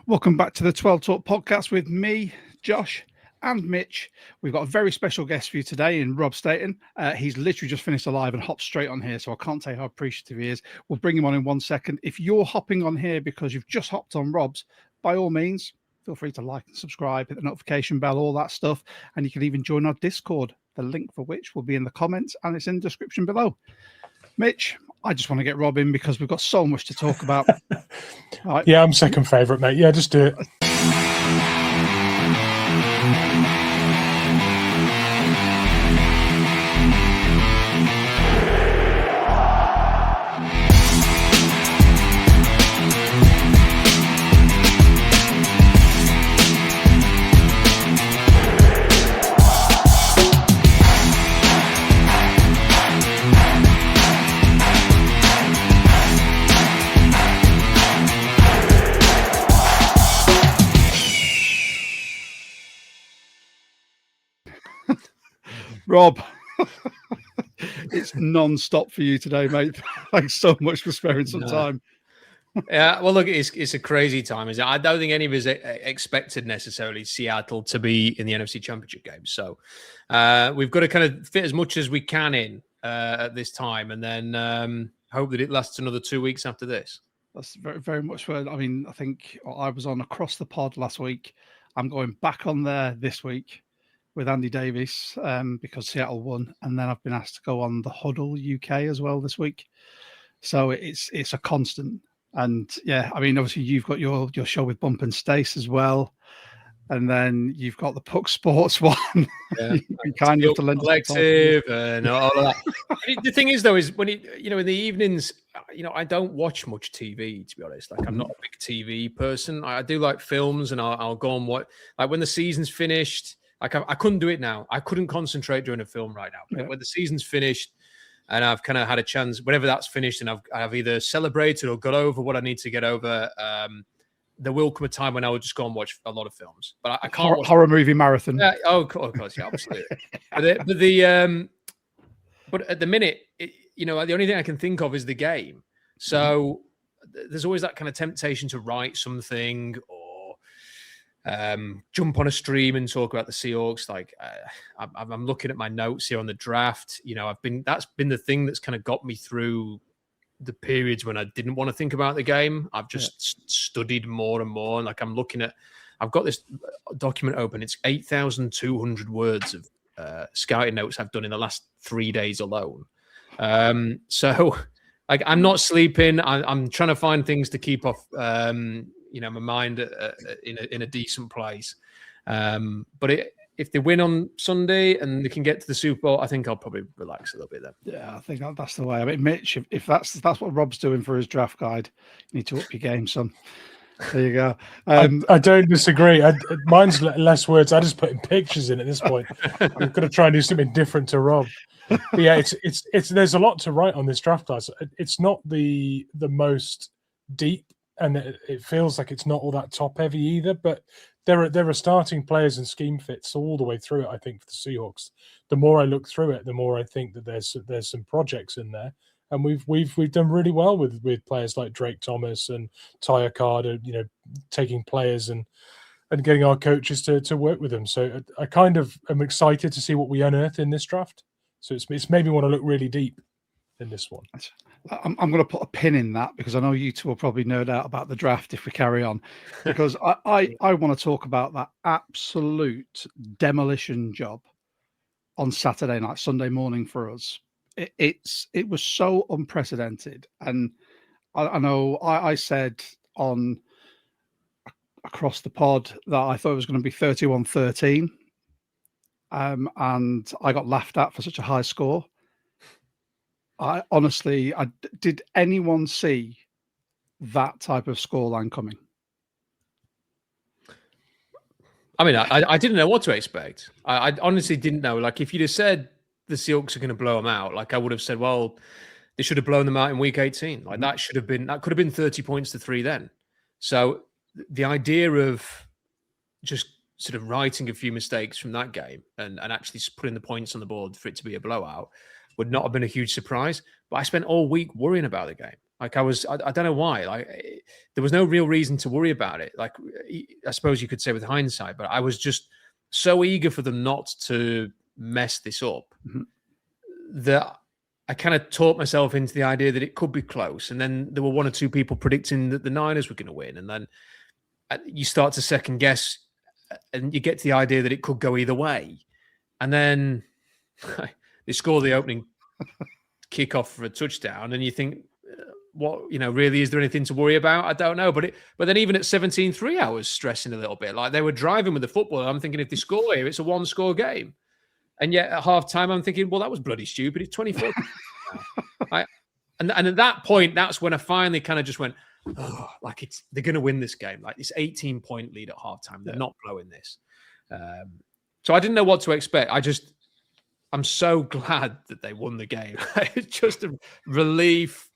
Welcome back to the 12 Talk podcast with me, Josh, and Mitch. We've got a very special guest for you today in Rob Staton. He's literally just finished a live and hopped straight on here, so I can't tell you how appreciative he is. We'll bring him on in 1 second. If you're hopping on here because you've just hopped on Rob's, by all means, feel free to like and subscribe, hit the notification bell, all that stuff. And you can even join our Discord, the link for which will be in the comments and it's in the description below. Mitch, I just want to get Rob in because we've got so much to talk about. Right. Yeah, I'm second favourite, mate. Yeah, just do it. Rob, it's non-stop for you today, mate. Thanks so much for sparing some time. Yeah, well, look, it's a crazy time. I don't think any of us expected necessarily Seattle to be in the NFC Championship game. So we've got to kind of fit as much as we can in at this time, and then hope that it lasts another 2 weeks after this. That's very, very much where, I mean, I think I was on Across the Pod last week. I'm going back on there this week with Andy Davies because Seattle won, and then I've been asked to go on the Huddle UK as well this week. So it's a constant. And yeah, I mean, obviously you've got your show with Bump and Stace as well, and then you've got the Puck Sports one. Yeah, you kind of have to lend collective and all of that. The thing is, though, is when in the evenings, I don't watch much TV, to be honest. Like, I'm not a big TV person. I do like films, and I'll go and watch. Like when the season's finished. Like I couldn't do it now. I couldn't concentrate during a film right now. But when the season's finished and I've kind of had a chance, whenever that's finished and I've either celebrated or got over what I need to get over, there will come a time when I will just go and watch a lot of films. But I can't watch horror movie marathon. Of course, yeah, absolutely. but at the minute, the only thing I can think of is the game. So there's always that kind of temptation to write something or jump on a stream and talk about the Seahawks. Like I'm looking at my notes here on the draft. That's been the thing that's kind of got me through the periods when I didn't want to think about the game. I've just studied more and more. Like I've got this document open. It's 8,200 words of scouting notes I've done in the last 3 days alone. So like I'm not sleeping. I'm trying to find things to keep off, my mind in a decent place. But if they win on Sunday and they can get to the Super Bowl, I think I'll probably relax a little bit then. Yeah, I think that's the way. I mean, Mitch, if that's what Rob's doing for his draft guide, you need to up your game, son. There you go. I don't disagree. Mine's less words. I just put in pictures in at this point. I've got to try and do something different to Rob. But yeah, it's there's a lot to write on this draft class. It's not the most deep, and it feels like it's not all that top heavy either. But there are starting players and scheme fits all the way through it. I think for the Seahawks, the more I look through it, the more I think that there's some projects in there. And we've done really well with players like Drake Thomas and Ty Carter, taking players and getting our coaches to work with them. So I kind of am excited to see what we unearth in this draft. So it's made me want to look really deep in this one. I'm going to put a pin in that because I know you two will probably nerd out about the draft if we carry on. Because I want to talk about that absolute demolition job on Saturday night, Sunday morning for us. It was so unprecedented, and I know I said on Across the Pod that I thought it was going to be 31-13, and I got laughed at for such a high score. I honestly, did anyone see that type of scoreline coming? I mean, I didn't know what to expect. I honestly didn't know. Like, if you'd have said the Seahawks are going to blow them out, like I would have said, well, they should have blown them out in week 18. Like that could have been 30 points to 3 then. So the idea of just sort of writing a few mistakes from that game and actually putting the points on the board for it to be a blowout would not have been a huge surprise. But I spent all week worrying about the game. Like I don't know why. Like there was no real reason to worry about it. Like I suppose you could say with hindsight, but I was just so eager for them not to mess this up that I kind of talked myself into the idea that it could be close. And then there were one or two people predicting that the Niners were going to win. And then you start to second guess and you get to the idea that it could go either way. And then they score the opening kickoff for a touchdown. And you think, what, really, is there anything to worry about? I don't know. But then even at 17-3, I was stressing a little bit. Like they were driving with the football. I'm thinking if they score here, it's a one-score game. And yet at halftime, I'm thinking, well, that was bloody stupid. It's 24. And at that point, that's when I finally kind of just went, oh, like they're going to win this game. Like this 18-point lead at halftime. They're not blowing this. So I didn't know what to expect. I'm so glad that they won the game. It's just a relief.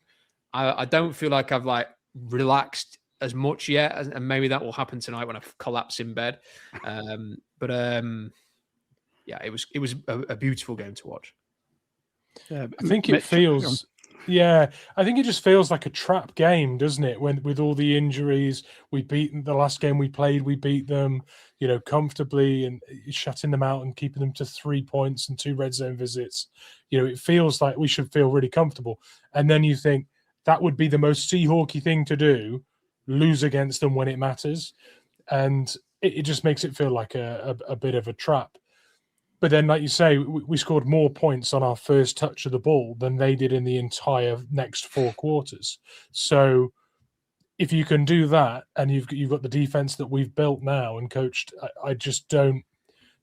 I don't feel like I've relaxed as much yet, and maybe that will happen tonight when I collapse in bed. Yeah, it was a beautiful game to watch. I think it feels. Yeah, I think it just feels like a trap game, doesn't it? When with all the injuries, we beat the last game we played, we beat them, comfortably, and shutting them out and keeping them to 3 points and 2 red zone visits. It feels like we should feel really comfortable. And then you think that would be the most Seahawky thing to do, lose against them when it matters, and it just makes it feel like a bit of a trap. But then, like you say, we scored more points on our first touch of the ball than they did in the entire next 4 quarters. So if you can do that and you've got the defense that we've built now and coached, I just don't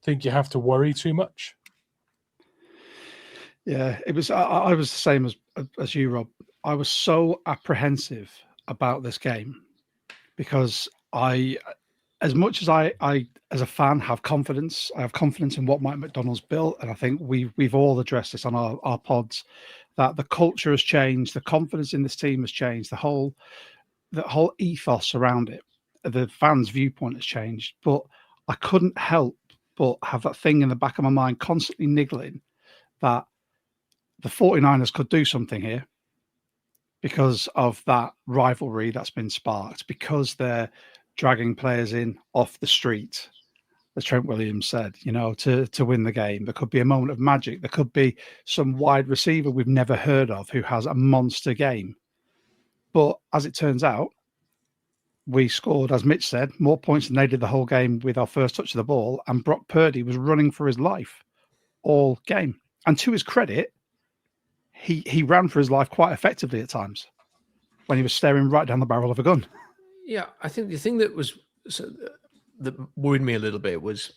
think you have to worry too much. Yeah, it was. I was the same as you, Rob. I was so apprehensive about this game because as much as I as a fan have confidence, I have confidence in what Mike McDonald's built, and I think we've all addressed this on our pods, that the culture has changed, the confidence in this team has changed, the whole ethos around it, the fans' viewpoint has changed. But I couldn't help but have that thing in the back of my mind constantly niggling that the 49ers could do something here because of that rivalry that's been sparked, because they're dragging players in off the street, as Trent Williams said, to win the game. There could be a moment of magic. There could be some wide receiver we've never heard of who has a monster game. But as it turns out, we scored, as Mitch said, more points than they did the whole game with our first touch of the ball. And Brock Purdy was running for his life all game. And to his credit, he ran for his life quite effectively at times when he was staring right down the barrel of a gun. Yeah, I think the thing that worried me a little bit was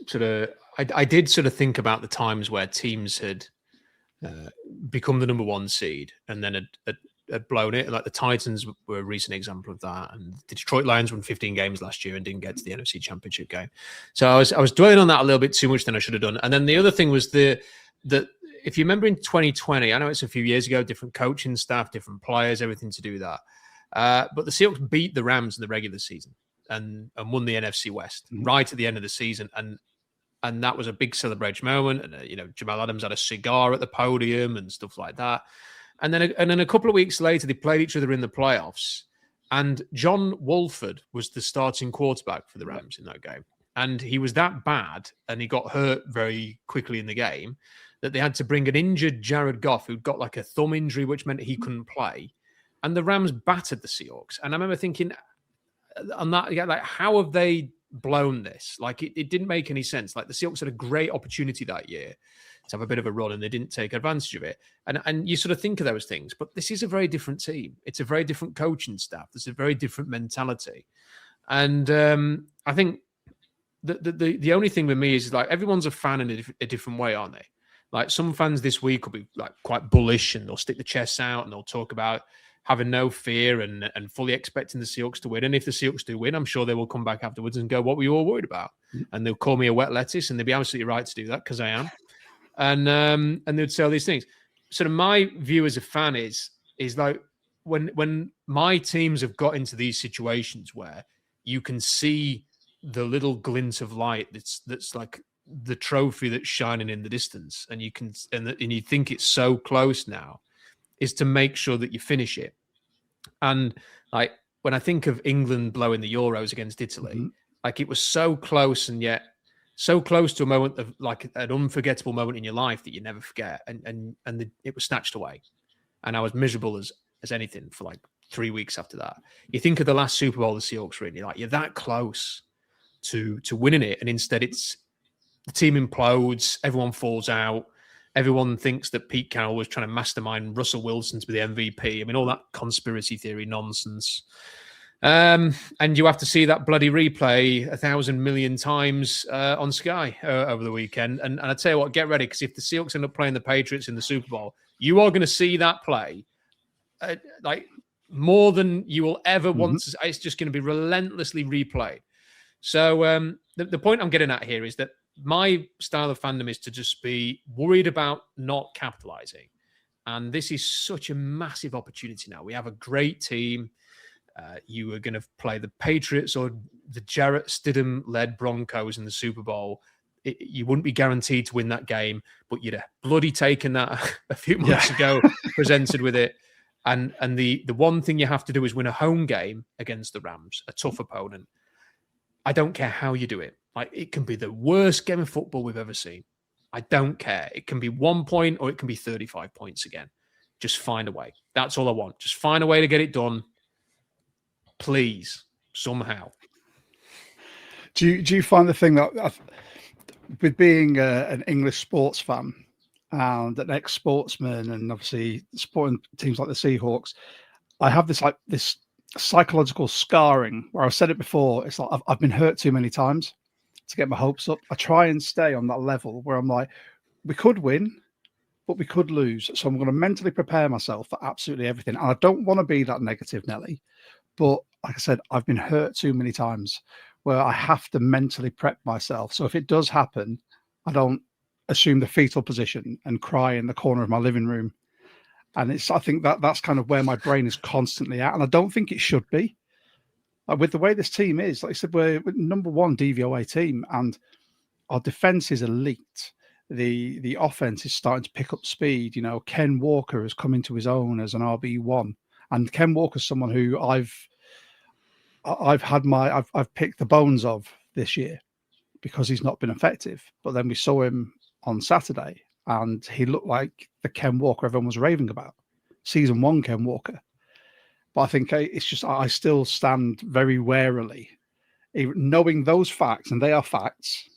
I did sort of think about the times where teams had become the number 1 seed and then had blown it. Like the Titans were a recent example of that, and the Detroit Lions won 15 games last year and didn't get to the NFC Championship game. So I was dwelling on that a little bit too much than I should have done. And then the other thing was that if you remember in 2020, I know it's a few years ago, different coaching staff, different players, everything to do that. But the Seahawks beat the Rams in the regular season and won the NFC West right at the end of the season. And that was a big celebration moment. And, Jamal Adams had a cigar at the podium and stuff like that. And then a couple of weeks later, they played each other in the playoffs. And John Wolford was the starting quarterback for the Rams in that game. And he was that bad and he got hurt very quickly in the game that they had to bring an injured Jared Goff who'd got like a thumb injury, which meant he couldn't play. And the Rams battered the Seahawks. And I remember thinking on that, like, how have they blown this? Like, it didn't make any sense. Like, the Seahawks had a great opportunity that year to have a bit of a run, and they didn't take advantage of it. And you sort of think of those things. But this is a very different team. It's a very different coaching staff. There's a very different mentality. And I think the only thing with me is, like, everyone's a fan in a different way, aren't they? Like, some fans this week will be, like, quite bullish, and they'll stick the chests out, and they'll talk about having no fear and fully expecting the Seahawks to win. And if the Seahawks do win, I'm sure they will come back afterwards and go, what were you all worried about? And they'll call me a wet lettuce, and they'll be absolutely right to do that because I am. And they'd say all these things. Sort of my view as a fan is like when my teams have got into these situations where you can see the little glint of light that's like the trophy that's shining in the distance, and you think it's so close now, is to make sure that you finish it. And like when I think of England blowing the Euros against Italy, like it was so close and yet so close to a moment of like an unforgettable moment in your life that you never forget. And it was snatched away. And I was miserable as anything for like 3 weeks after that. You think of the last Super Bowl the Seahawks were in, you're like, you're that close to winning it. And instead it's the team implodes, everyone falls out. Everyone thinks that Pete Carroll was trying to mastermind Russell Wilson to be the MVP. I mean, all that conspiracy theory nonsense. And you have to see that bloody replay 1,000 million times on Sky over the weekend. And I tell you what, get ready, because if the Seahawks end up playing the Patriots in the Super Bowl, you are going to see that play like more than you will ever want to. It's just going to be relentlessly replayed. So the point I'm getting at here is that my style of fandom is to just be worried about not capitalizing. And this is such a massive opportunity now. We have a great team. You are going to play the Patriots or the Jarrett Stidham-led Broncos in the Super Bowl. You wouldn't be guaranteed to win that game, but you'd have bloody taken that a few months ago, presented with it. And the one thing you have to do is win a home game against the Rams, a tough opponent. I don't care how you do it. Like, it can be the worst game of football we've ever seen. I don't care. It can be 1 point or it can be 35 points again. Just find a way. That's all I want. Just find a way to get it done. Please, somehow. Do you find the thing that with being an English sports fan and an ex-sportsman and obviously supporting teams like the Seahawks, I have this psychological scarring where I've said it before. It's like I've been hurt too many times to get my hopes up. I try and stay on that level where I'm like, we could win, but we could lose. So I'm going to mentally prepare myself for absolutely everything. And I don't want to be that negative Nelly, but like I said, I've been hurt too many times where I have to mentally prep myself. So if it does happen, I don't assume the fetal position and cry in the corner of my living room. And I think that's kind of where my brain is constantly at. And I don't think it should be. With the way this team is, like I said, we're number one DVOA team and our defense is elite. The offense is starting to pick up speed. You know, Ken Walker has come into his own as an RB1. And Ken Walker's someone who I've picked the bones of this year because he's not been effective. But then we saw him on Saturday and he looked like the Ken Walker everyone was raving about. Season 1 Ken Walker. But I think it's just, I still stand very warily, knowing those facts, and they are facts,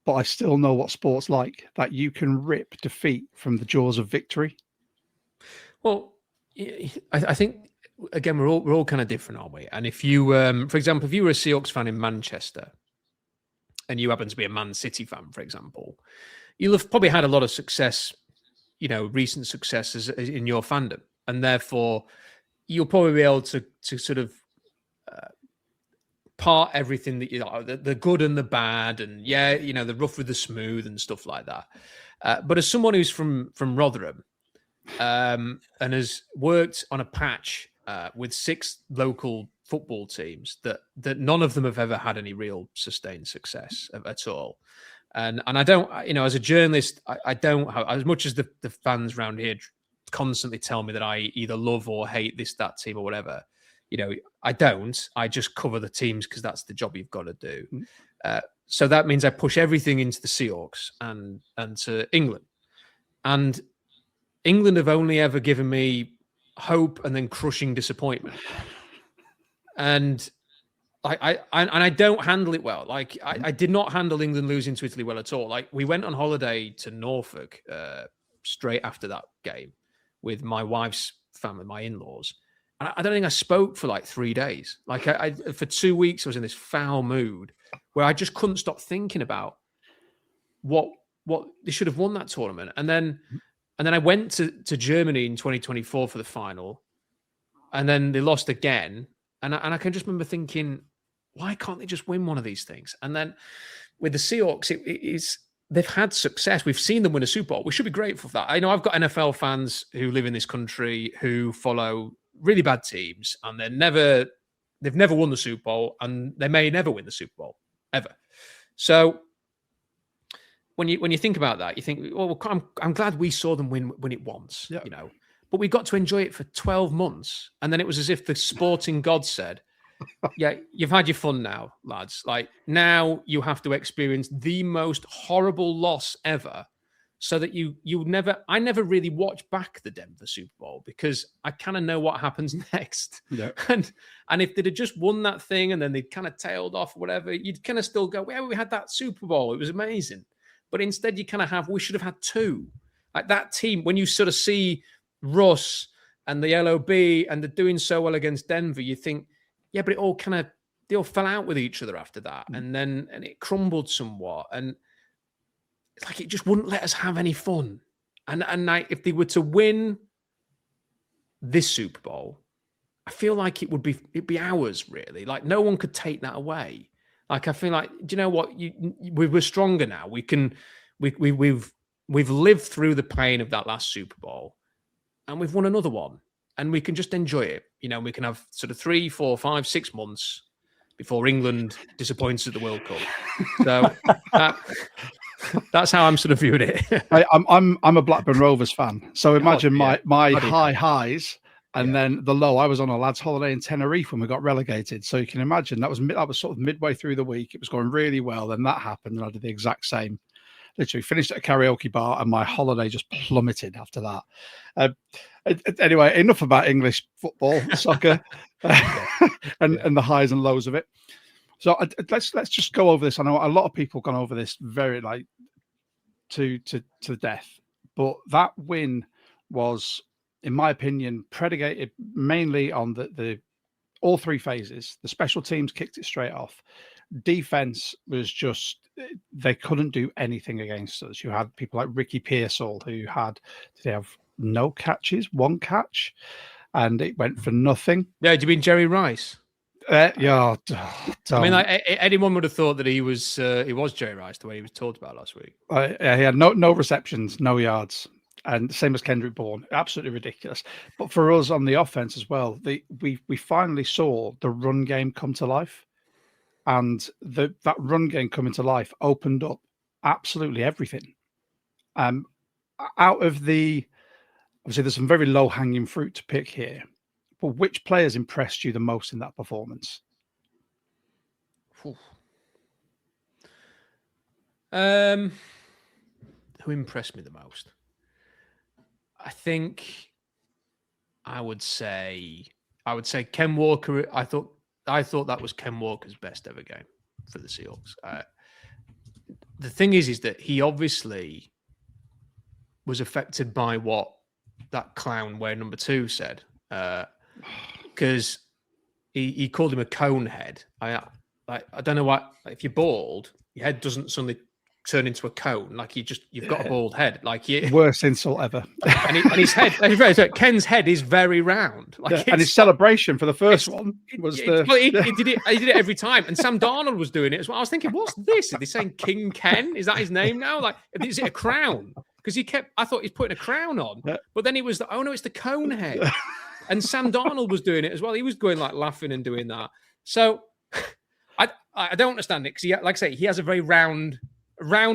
but I still know what sport's like, that you can rip defeat from the jaws of victory. Well, I think, again, we're all kind of different, aren't we? And if you, for example, if you were a Seahawks fan in Manchester and you happen to be a Man City fan, for example, you'll have probably had a lot of success, you know, recent successes in your fandom. And therefore, you'll probably be able to sort of part everything that you know, the good and the bad, and you know, the rough with the smooth and stuff like that. But as someone who's from Rotherham and has worked on a patch with 6 local football teams that none of them have ever had any real sustained success at all. And I don't, you know, as a journalist, I don't have, as much as the fans around here constantly tell me that I either love or hate this, that team or whatever, you know, I don't. I just cover the teams because that's the job you've got to do. So that means I push everything into the Seahawks and to England. And England have only ever given me hope and then crushing disappointment. And I don't handle it well. Like I did not handle England losing to Italy well at all. Like we went on holiday to Norfolk straight after that game with my wife's family, my in-laws. And I don't think I spoke for like 3 days. Like I for 2 weeks, I was in this foul mood where I just couldn't stop thinking about what they should have won that tournament. And then I went to Germany in 2024 for the final, and then they lost again. And I can just remember thinking, why can't they just win one of these things? And then with the Seahawks, they've had success. We've seen them win a Super Bowl. We should be grateful for that. I know I've got NFL fans who live in this country who follow really bad teams, and they've never won the Super Bowl, and they may never win the Super Bowl ever. So when you think about that, you think, well, I'm glad we saw them win it once, you know. but we got to enjoy it for 12 months. And then it was as if the sporting god said, yeah, you've had your fun now, lads. Like, now you have to experience the most horrible loss ever, so that I never really watch back the Denver Super Bowl because I kind of know what happens next. Yeah. And if they'd have just won that thing and then they'd kind of tailed off or whatever, you'd kind of still go, well, we had that Super Bowl. It was amazing. But instead you kind of we should have had two. Like that team, when you sort of see Russ and the LOB and they're doing so well against Denver, you think, yeah, but they all fell out with each other after that. And it crumbled somewhat. And it's like it just wouldn't let us have any fun. And if they were to win this Super Bowl, I feel like it'd be ours, really. Like no one could take that away. Like I feel like, do you know what? We're stronger now. We've lived through the pain of that last Super Bowl, and we've won another one, and we can just enjoy it. You know, we can have sort of 3, 4, 5, 6 months before England disappoints at the World Cup. So that's how I'm sort of viewing it. I'm a Blackburn Rovers fan, so imagine my high highs and then the low. I was on a lads' holiday in Tenerife when we got relegated, so you can imagine that was sort of midway through the week. It was going really well, then that happened, and I did the exact same. Literally finished at a karaoke bar, and my holiday just plummeted after that. Anyway, enough about English football, soccer, and the highs and lows of it. So let's just go over this. I know a lot of people have gone over this very to death, but that win was, in my opinion, predicated mainly on the all three phases. The special teams kicked it straight off. Defense was just, they couldn't do anything against us. You had people like Ricky Pearsall who did they have no catches, one catch, and it went for nothing. Yeah, do you mean Jerry Rice? Yeah. I mean, like, anyone would have thought that he was Jerry Rice the way he was talked about last week. He had no receptions, no yards, and same as Kendrick Bourne. Absolutely ridiculous. But for us on the offense as well, we finally saw the run game come to life. And that run game coming to life opened up absolutely everything. Out of obviously there's some very low hanging fruit to pick here, but which players impressed you the most in that performance? Who impressed me the most? I think I would say Ken Walker. I thought that was Ken Walker's best ever game for the Seahawks. The thing is that he obviously was affected by what that clown wearing number 2 said, because he called him a cone head. I don't know what, if you're bald, your head doesn't suddenly turn into a cone. Like you've got a bald head. Like worst insult ever. And his head, Ken's head is very round. Like and his celebration for the first one was he did it every time. And Sam Darnold was doing it as well. I was thinking, what's this? Are they saying King Ken? Is that his name now? Like, is it a crown? Because I thought he's putting a crown on, but then he was, oh no, it's the cone head. And Sam Darnold was doing it as well. He was going like laughing and doing that. So I don't understand it, because like I say, he has a very round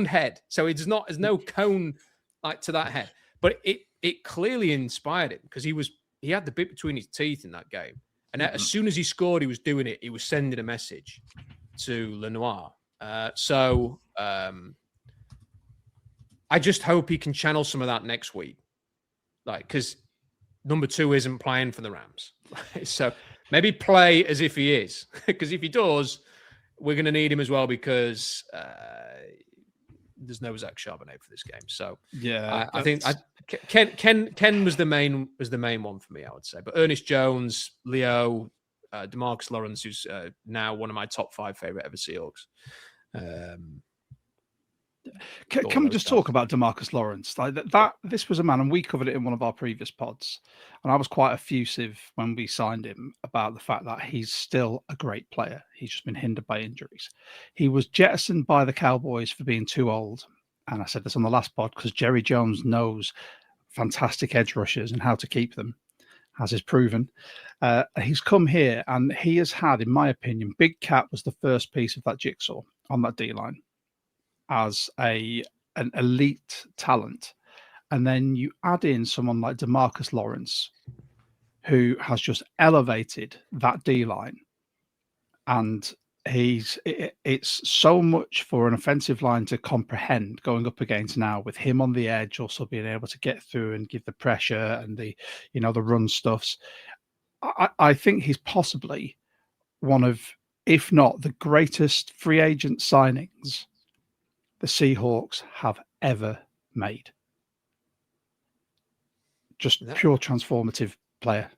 head, so there's no cone like to that head, but it clearly inspired him, because he had the bit between his teeth in that game, and as soon as he scored, he was doing it. He was sending a message to Lenoir. I just hope he can channel some of that next week, like, because number 2 isn't playing for the Rams, so maybe play as if he is, because if he does, we're going to need him as well, because there's no Zach Charbonnet for this game. So yeah, I think Ken was the main one for me, I would say. But Ernest Jones, Leo, DeMarcus Lawrence, who's now one of my top 5 favorite ever Seahawks. Can we just talk about DeMarcus Lawrence? Like that, this was a man, and we covered it in one of our previous pods, and I was quite effusive when we signed him about the fact that he's still a great player. He's just been hindered by injuries. He was jettisoned by the Cowboys for being too old, and I said this on the last pod because Jerry Jones knows fantastic edge rushers and how to keep them, as is proven. He's come here, and he has had, in my opinion, Big Cat was the first piece of that jigsaw on that D-line as an elite talent. And then you add in someone like DeMarcus Lawrence, who has just elevated that D-line. And it's so much for an offensive line to comprehend going up against now, with him on the edge, also being able to get through and give the pressure and the run stuffs. I think he's possibly one of, if not the greatest free agent signings the Seahawks have ever made. Just pure transformative player.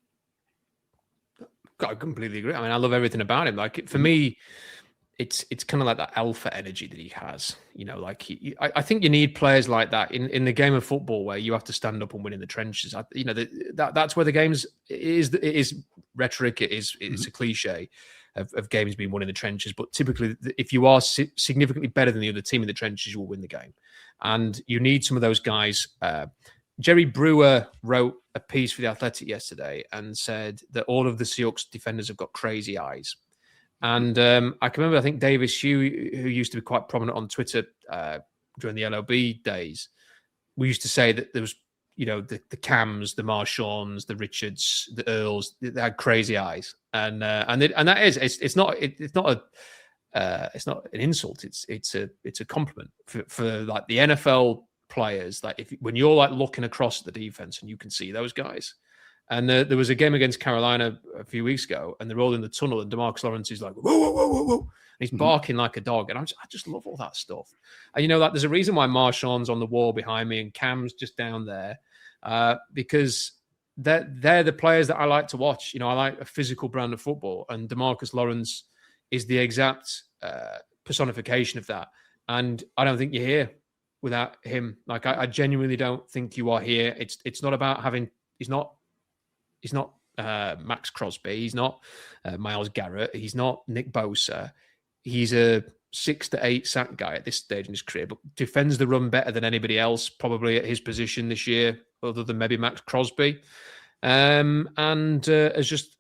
I completely agree. I mean, I love everything about him. Like, for me, it's kind of like that alpha energy that he has. Like I think you need players like that in the game of football, where you have to stand up and win in the trenches. That's where the games is. It is rhetoric. It's a cliche of games being won in the trenches. But typically, if you are significantly better than the other team in the trenches, you will win the game. And you need some of those guys. Jerry Brewer wrote a piece for The Athletic yesterday and said that all of the Seahawks defenders have got crazy eyes. And I can remember, I think Davis Hugh, who used to be quite prominent on Twitter during the LOB days, we used to say that there was, the Cams, the Marshaws, the Richards, the Earls, they had crazy eyes. And that is, it's not an insult. It's a compliment for like the NFL players. Like, when you're like looking across at the defense and you can see those guys. And there was a game against Carolina a few weeks ago, and they're all in the tunnel, and DeMarcus Lawrence is like, whoa, whoa, whoa, whoa, whoa. And he's barking like a dog. And I just love all that stuff. And like, there's a reason why Marshawn's on the wall behind me and Cam's just down there, because they're the players that I like to watch. I like a physical brand of football, and DeMarcus Lawrence is the exact personification of that. And I don't think you're here without him. Like, I genuinely don't think you are here. It's not about having. He's not Max Crosby. He's not Myles Garrett. He's not Nick Bosa. He's a 6 to 8 sack guy at this stage in his career, but defends the run better than anybody else probably at his position this year, other than maybe Max Crosby, and has just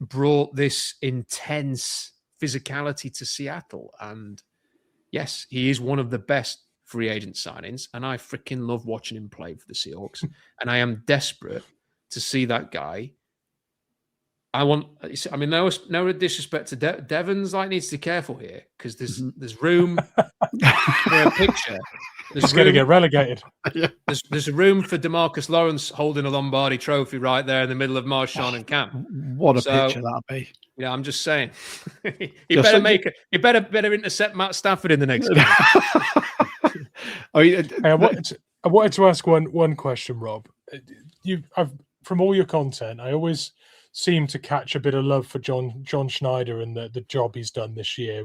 brought this intense physicality to Seattle. And yes, he is one of the best free agent signings, and I freaking love watching him play for the Seahawks. And I am desperate to see that guy. No disrespect to Devon's, like, needs to be careful here, because there's room for a picture. He's going to get relegated. There's a room for DeMarcus Lawrence holding a Lombardi trophy right there in the middle of Marshawn and Cam. What a picture that'd be. Yeah, I'm just saying. He better intercept Matt Stafford in the next game. I wanted to ask one question, Rob. From all your content, I always seem to catch a bit of love for John Schneider and the job he's done this year.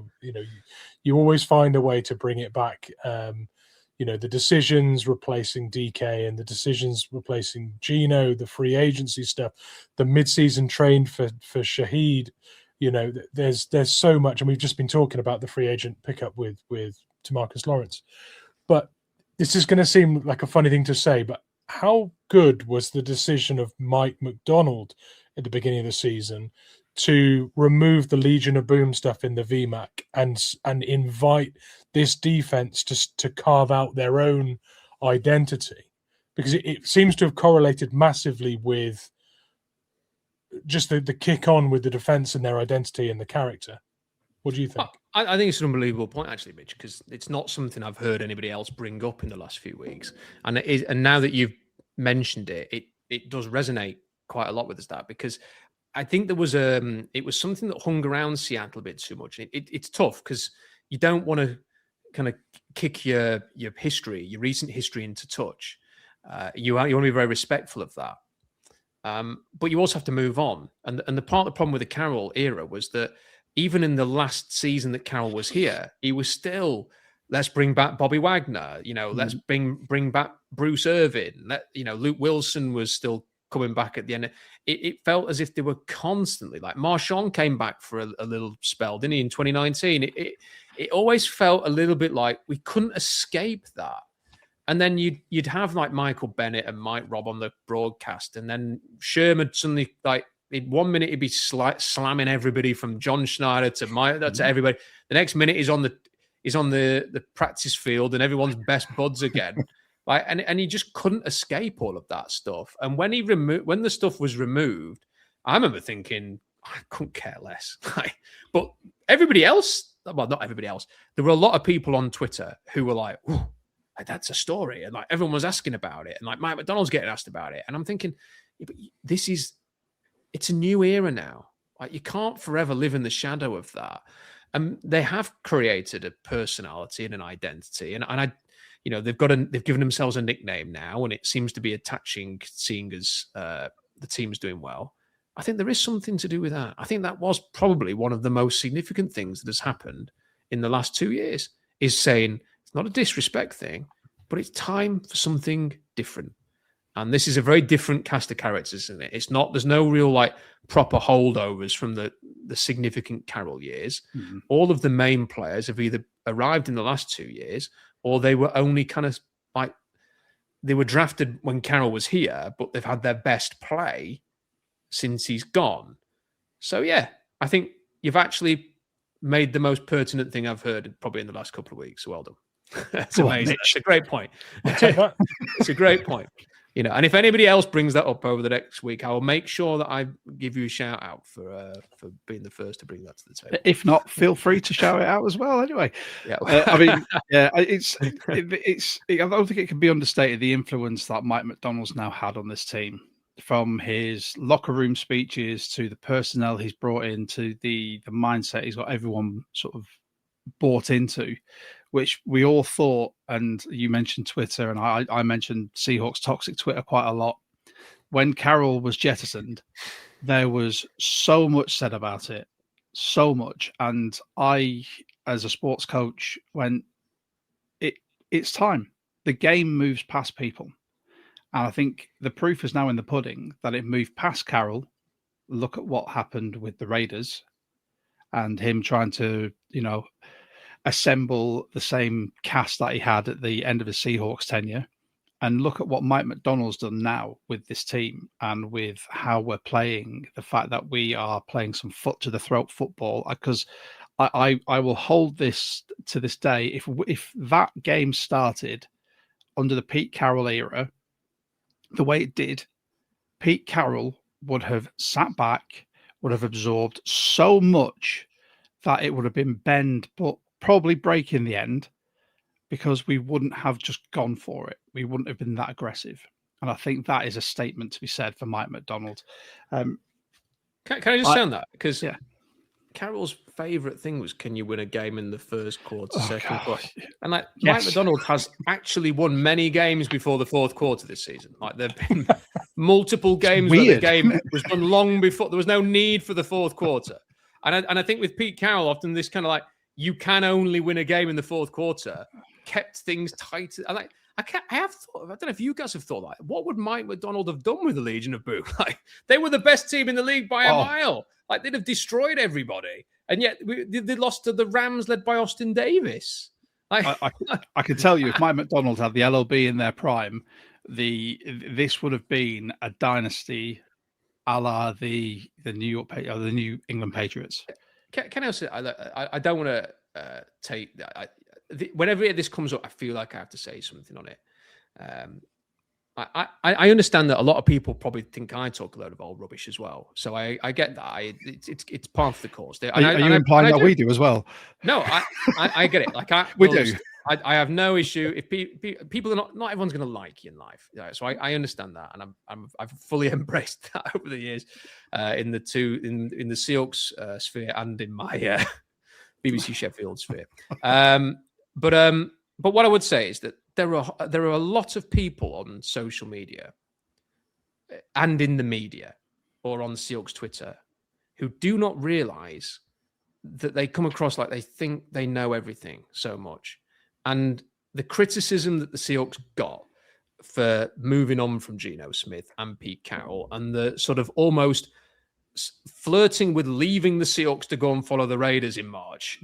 You always find a way to bring it back. The decisions replacing DK and the decisions replacing Geno, the free agency stuff, the mid-season train for Shaheed. There's so much, and we've just been talking about the free agent pickup with DeMarcus Lawrence. But this is going to seem like a funny thing to say, but how good was the decision of Mike McDonald at the beginning of the season to remove the Legion of Boom stuff in the VMAC and invite this defense to carve out their own identity? Because it seems to have correlated massively with just the kick on with the defense and their identity and the character. What do you think? I think it's an unbelievable point, actually, Mitch, because it's not something I've heard anybody else bring up in the last few weeks. And now that you've mentioned it does resonate quite a lot with us, that, because I think there was it was something that hung around Seattle a bit too much. It's tough because you don't want to kind of kick your history, your recent history into touch. You want to be very respectful of that. But you also have to move on. And the problem with the Carroll era was that even in the last season that Carroll was here, he was still, let's bring back Bobby Wagner, let's bring back Bruce Irvin. Luke Wilson was still coming back at the end. It felt as if they were constantly, like, Marshawn came back for a little spell, didn't he, in 2019? It always felt a little bit like we couldn't escape that. And then you'd have like Michael Bennett and Mike Robb on the broadcast, and then Sherman suddenly, like, in 1 minute he'd be slamming everybody from John Schneider to Mike to everybody. The next minute he's on the practice field and everyone's best buds again. Like, and he just couldn't escape all of that stuff. And when when the stuff was removed, I remember thinking, I couldn't care less. But everybody else, well, not everybody else, there were a lot of people on Twitter who were like, that's a story. And like everyone was asking about it. And like Mike McDonald's getting asked about it. And I'm thinking, yeah, but it's a new era now. Like you can't forever live in the shadow of that. And they have created a personality and an identity. And I, they've given themselves a nickname now, and it seems to be attaching, seeing as the team's doing well. I think there is something to do with that. I think that was probably one of the most significant things that has happened in the last 2 years, is saying it's not a disrespect thing, but it's time for something different. And this is a very different cast of characters, isn't it? It's not, there's no real like proper holdovers from the significant Carroll years. Mm-hmm. All of the main players have either arrived in the last 2 years, or they were only kind of like, they were drafted when Carroll was here, but they've had their best play since he's gone. So yeah, I think you've actually made the most pertinent thing I've heard probably in the last couple of weeks. So well done. That's amazing. That's a great point. It's a great point. And if anybody else brings that up over the next week, I will make sure that I give you a shout out for being the first to bring that to the table. If not, feel free to shout it out as well. Anyway, yeah. I mean, yeah, it's. I don't think it can be understated the influence that Mike McDonald's now had on this team, from his locker room speeches to the personnel he's brought in to the mindset he's got everyone sort of bought into, which we all thought, and you mentioned Twitter, and I mentioned Seahawks toxic Twitter quite a lot. When Carroll was jettisoned, there was so much said about it, so much. And I, as a sports coach, went, it's time. The game moves past people. And I think the proof is now in the pudding that it moved past Carroll. Look at what happened with the Raiders and him trying to, assemble the same cast that he had at the end of his Seahawks tenure. And look at what Mike McDonald's done now with this team and with how we're playing, the fact that we are playing some foot to the throat football. Because I will hold this to this day. If that game started under the Pete Carroll era, the way it did, Pete Carroll would have sat back, would have absorbed so much that it would have been bend, but probably break in the end, because we wouldn't have just gone for it. We wouldn't have been that aggressive. And I think that is a statement to be said for Mike McDonald. Can I just say on that? Because Carroll's favourite thing was, can you win a game in the first quarter, second quarter? And Mike McDonald has actually won many games before the fourth quarter this season. Like there have been multiple games where the game was won long before. There was no need for the fourth quarter. And I think with Pete Carroll, often this kind of like, you can only win a game in the fourth quarter, kept things tight. And I have thought, I don't know if you guys have thought like, what would Mike McDonald have done with the Legion of Boom? Like they were the best team in the league by a mile. Like they'd have destroyed everybody. And yet they lost to the Rams led by Austin Davis. I can tell you, if Mike McDonald had the LOB in their prime, this would have been a dynasty a la the New England Patriots. Can I say, I don't want to take whenever this comes up, I feel like I have to say something on it. I understand that a lot of people probably think I talk a load of old rubbish as well. So I get that. It's part of the course. Are you implying that we do as well? No, I get it. Like we do. I have no issue if people are not everyone's going to like you in life. So I understand that, and I've fully embraced that over the years in the Seahawks sphere and in my BBC Sheffield sphere. But what I would say is that there are a lot of people on social media and in the media or on Seahawks Twitter who do not realize that they come across like they think they know everything so much. And the criticism that the Seahawks got for moving on from Geno Smith and Pete Carroll and the sort of almost flirting with leaving the Seahawks to go and follow the Raiders in March,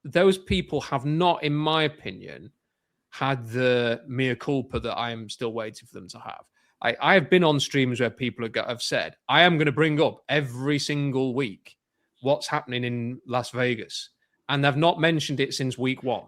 those people have not, in my opinion, had the mea culpa that I am still waiting for them to have. I have been on streams where people have said, I am going to bring up every single week what's happening in Las Vegas. And they've not mentioned it since week one.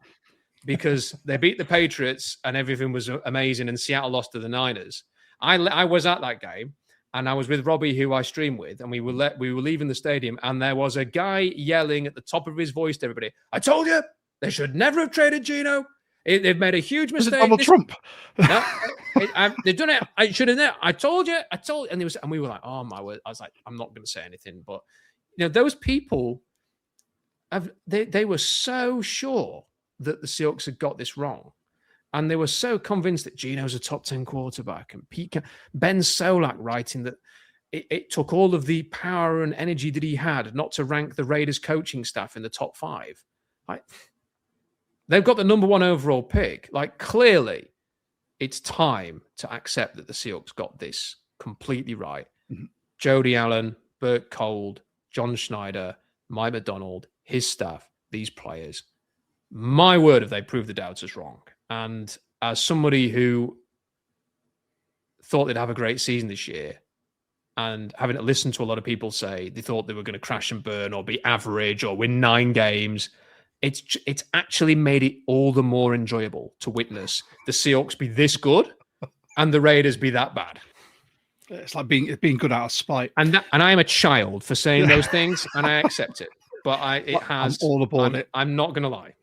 because they beat the Patriots and everything was amazing, and Seattle lost to the Niners. I was at that game, and I was with Robbie, who I stream with, and we were leaving the stadium, and there was a guy yelling at the top of his voice to everybody, "I told you they should never have traded Geno. They've made a huge mistake." Donald Trump. No, they've done it. I should have. I told you. And we were like, "Oh my word!" I was like, "I'm not going to say anything." But those people, they were so sure that the Seahawks had got this wrong, and they were so convinced that Geno's a top 10 quarterback, and Ben Solak writing that it took all of the power and energy that he had not to rank the Raiders coaching staff in the top 5. Like, they've got the number 1 overall pick. Like, clearly, it's time to accept that the Seahawks got this completely right. Mm-hmm. Jody Allen, Burt Cold, John Schneider, Mike McDonald, his staff, these players. My word, if they proved the doubters wrong. And as somebody who thought they'd have a great season this year, and having to listen to a lot of people say they thought they were going to crash and burn or be average or win 9 games, it's actually made it all the more enjoyable to witness the Seahawks be this good and the Raiders be that bad. It's like being good out of spite. And I am a child for saying those things, and I accept it. But I'm all aboard it. I'm not going to lie.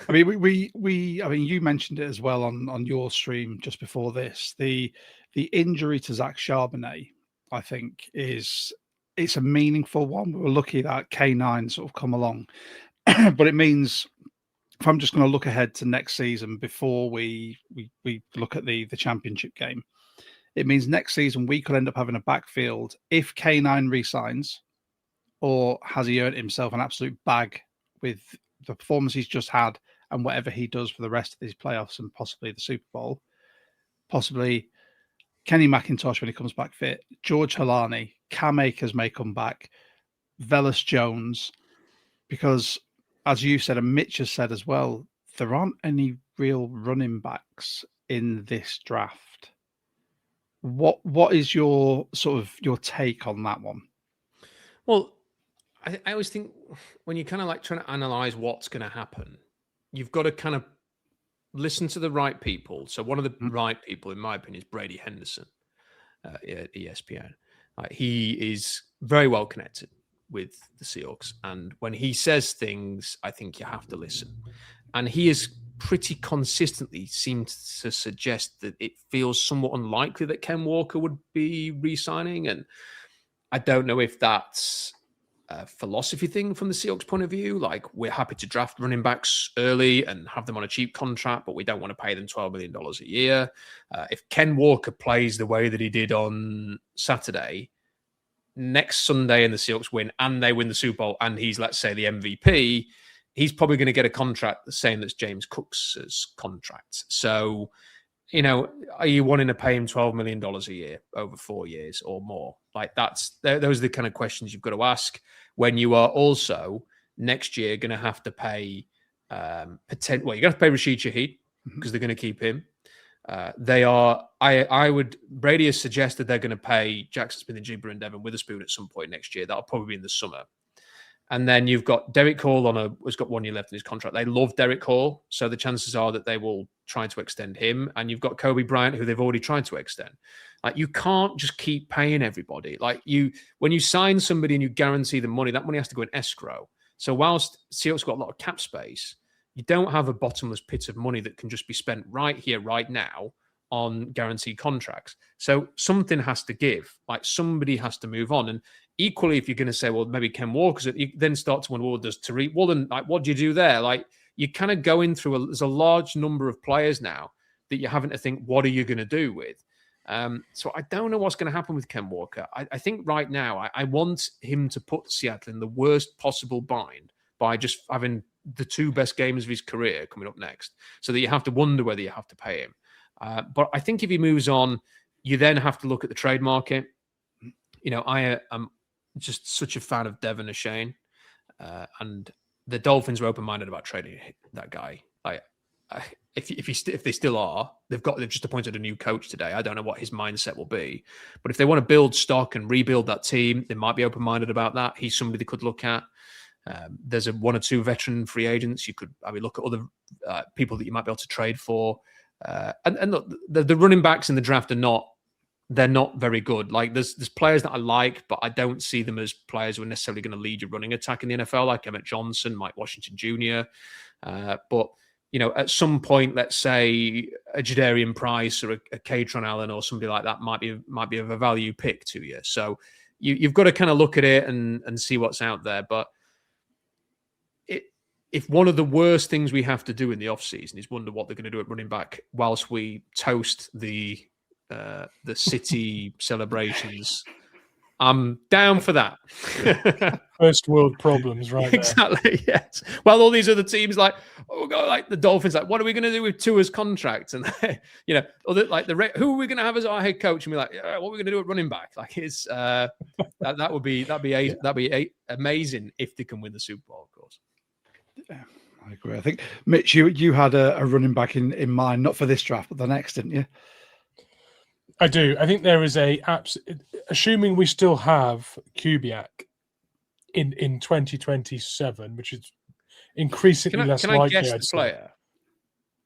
I mean, you mentioned it as well on your stream just before this. The injury to Zach Charbonnet, I think, it's a meaningful one. We were lucky that K9 sort of come along, but it means if I'm just going to look ahead to next season before we look at the championship game, it means next season we could end up having a backfield if K9 resigns. Or has he earned himself an absolute bag with the performance he's just had and whatever he does for the rest of these playoffs and possibly the Super Bowl? Possibly Kenny McIntosh when he comes back fit, George Halani, Cam Akers may come back, Velus Jones, because as you said and Mitch has said as well, there aren't any real running backs in this draft. What is your take on that one? Well, I always think when you're kind of like trying to analyze what's going to happen, you've got to kind of listen to the right people. So one of the right people, in my opinion, is Brady Henderson at ESPN. He is very well connected with the Seahawks. And when he says things, I think you have to listen. And he has pretty consistently seemed to suggest that it feels somewhat unlikely that Ken Walker would be re-signing. And I don't know if that's a philosophy thing from the Seahawks point of view. Like, we're happy to draft running backs early and have them on a cheap contract, but we don't want to pay them $12 million a year. If Ken Walker plays the way that he did on Saturday, next Sunday and the Seahawks win and they win the Super Bowl and he's, let's say, the MVP, he's probably going to get a contract the same as James Cook's contract. So, are you wanting to pay him $12 million a year over 4 years or more? Like, those are the kind of questions you've got to ask when you are also next year going to have to pay you're going to pay Rashid Shaheed because they're going to keep him. Brady has suggested they're going to pay Jackson Smith-Njigba and Devin Witherspoon at some point next year. That'll probably be in the summer. And then you've got Derek Hall has got 1 year left in his contract. They love Derek Hall, so the chances are that they will try to extend him. And you've got Kobe Bryant, who they've already tried to extend. Like, you can't just keep paying everybody. Like, when you sign somebody and you guarantee them money, that money has to go in escrow. So whilst Seahawks got a lot of cap space, you don't have a bottomless pit of money that can just be spent right here, right now on guaranteed contracts. So something has to give. Like, somebody has to move on. And equally, if you're going to say, well, maybe Ken Walker, you then start to wonder, well, does Tariq Woolen, like, what do you do there? Like, you're kind of going through there's a large number of players now that you're having to think, what are you going to do with? So I don't know what's going to happen with Ken Walker. I think right now, I want him to put Seattle in the worst possible bind by just having the 2 best games of his career coming up next, so that you have to wonder whether you have to pay him. But I think if he moves on, you then have to look at the trade market. I am just such a fan of Devin Achane, and the Dolphins were open-minded about trading that guy. If they still are, they've just appointed a new coach today. I don't know what his mindset will be, but if they want to build stock and rebuild that team, they might be open-minded about that. He's somebody they could look at. There's one or two veteran free agents. You could, look at other people that you might be able to trade for. And look, the running backs in the draft they're not very good. Like there's players that I like, but I don't see them as players who are necessarily going to lead your running attack in the NFL, like Emmett Johnson, Mike Washington Jr. But at some point, let's say a Jadarian Price or a Katron Allen or somebody like that might be of a value pick to you. So you've got to kind of look at it and see what's out there. But if one of the worst things we have to do in the offseason is wonder what they're going to do at running back whilst we toast the city celebrations, I'm down for that. First world problems, right? Exactly. Yes. Well, all these other teams, like the Dolphins, like, what are we going to do with Tua's contract? And who are we going to have as our head coach? And we're like, what are we going to do at running back? Like, it's that'd be amazing if they can win the Super Bowl, of course. Yeah, I agree. I think Mitch, you had a running back in mind, not for this draft, but the next, didn't you? I do. I think there is assuming we still have Kubiak in 2027, which is increasingly less likely. Can I guess the player?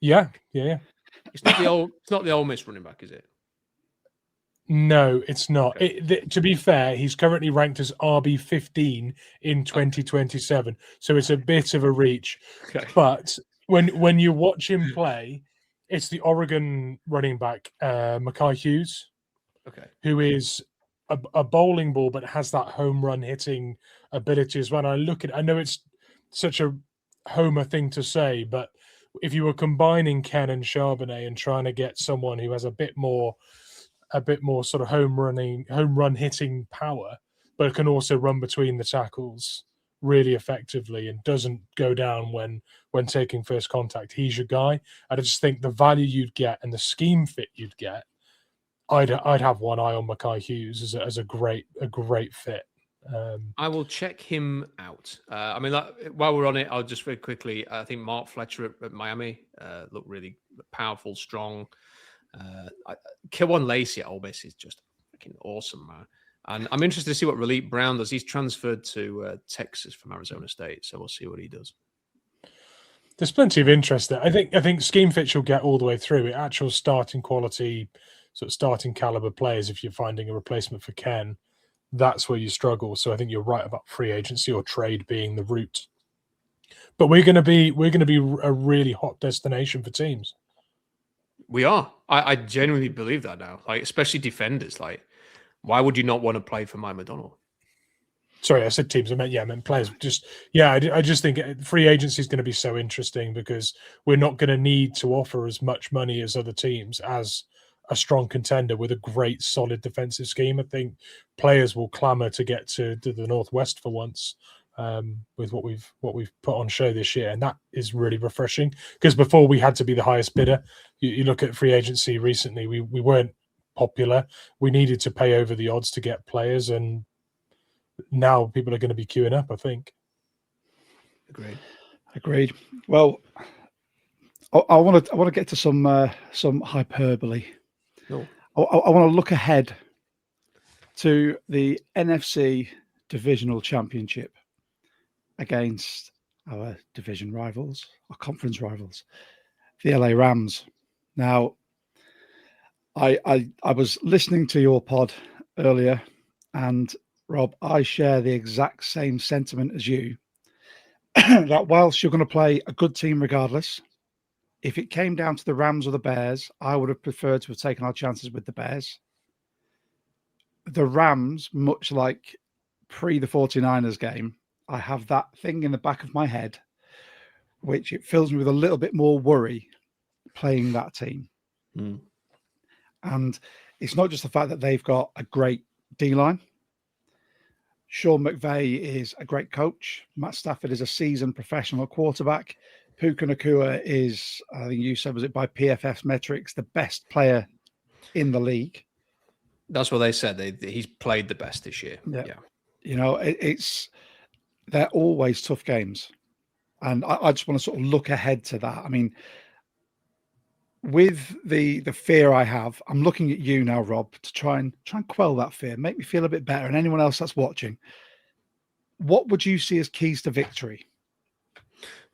Yeah. It's not the Ole Miss running back, is it? No, it's not. Okay. To be fair, he's currently ranked as RB15 in 2027, so it's a bit of a reach. Okay. But when you watch him play, it's the Oregon running back, Mekhi Hughes, who is a bowling ball, but has that home run hitting ability as well. And I know it's such a homer thing to say, but if you were combining Ken and Charbonnet and trying to get someone who has a bit more sort of home run hitting power, but can also run between the tackles really effectively and doesn't go down when taking first contact, he's your guy. I just think the value you'd get and the scheme fit you'd get, I'd have one eye on Mekhi Hughes as a great fit. I will check him out. While we're on it, I'll just very quickly. I think Mark Fletcher at Miami looked really powerful, strong. K'Wan Lacey at Ole Miss is just freaking awesome, man. And I'm interested to see what Raleigh Brown does. He's transferred to Texas from Arizona State, so we'll see what he does. There's plenty of interest there. I think scheme fit will get all the way through. Actual starting quality, sort of starting caliber players. If you're finding a replacement for Ken, that's where you struggle. So I think you're right about free agency or trade being the route. But we're going to be a really hot destination for teams. We are. I genuinely believe that now. Like, especially defenders. Like, why would you not want to play for Mike McDonald? Sorry, I said teams. I meant players. I just think free agency is going to be so interesting because we're not going to need to offer as much money as other teams as a strong contender with a great, solid defensive scheme. I think players will clamour to get to the Northwest for once with what we've put on show this year, and that is really refreshing. Because before we had to be the highest bidder. You look at free agency recently, we weren't popular. We needed to pay over the odds to get players, and now people are going to be queuing up, I think. Agreed. Well, I want to get to some hyperbole. No. I want to look ahead to the NFC Divisional Championship against our division rivals, our conference rivals, the LA Rams. Now, I was listening to your pod earlier, and Rob, I share the exact same sentiment as you, that whilst you're going to play a good team regardless, if it came down to the Rams or the Bears, I would have preferred to have taken our chances with the Bears. The Rams, much like the 49ers game, I have that thing in the back of my head, which it fills me with a little bit more worry playing that team. Mm. And it's not just the fact that they've got a great D-line. Sean McVay is a great coach. Matt Stafford is a seasoned professional quarterback. Puka Nacua is, I think you said, was it by PFF's metrics, the best player in the league. That's what they said. He's played the best this year. Yeah. You know, they're always tough games. And I just want to sort of look ahead to that. I mean, with the fear I have, I'm looking at you now, Rob, to try and quell that fear, make me feel a bit better, and anyone else that's watching. what would you see as keys to victory?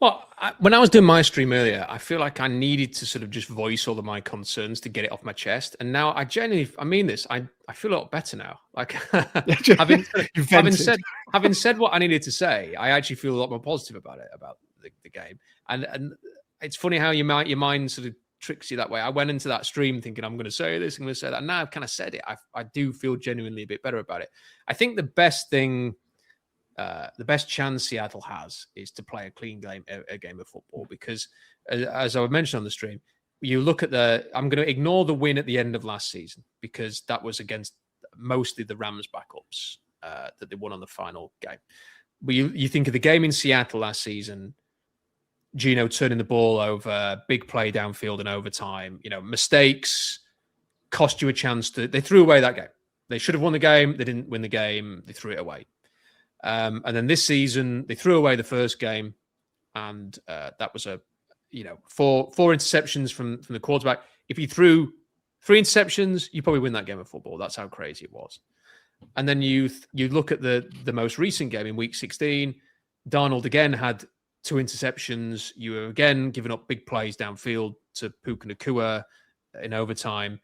Well, when I was doing my stream earlier, I feel like I needed to sort of just voice all of my concerns to get it off my chest. And now I genuinely, I mean this, I feel a lot better now. Like having said what I needed to say, I actually feel a lot more positive about it, about the game. And it's funny how your mind sort of tricks you that way. I went into that stream thinking I'm going to say this, I'm going to say that. And now I've kind of said it. I do feel genuinely a bit better about it. I think the best thing, the best chance Seattle has is to play a clean game, a game of football, because as I mentioned on the stream, you look at I'm going to ignore the win at the end of last season because that was against mostly the Rams backups that they won on the final game. But you think of the game in Seattle last season, Geno turning the ball over, big play downfield in overtime, mistakes cost you a chance they threw away that game. They should have won the game. They didn't win the game. They threw it away. And then this season, they threw away the first game, and that was four interceptions from the quarterback. If you threw 3 interceptions, you probably win that game of football. That's how crazy it was. And then you look at the most recent game in Week 16. Darnold again had 2 interceptions. You were again giving up big plays downfield to Puka Nacua in overtime.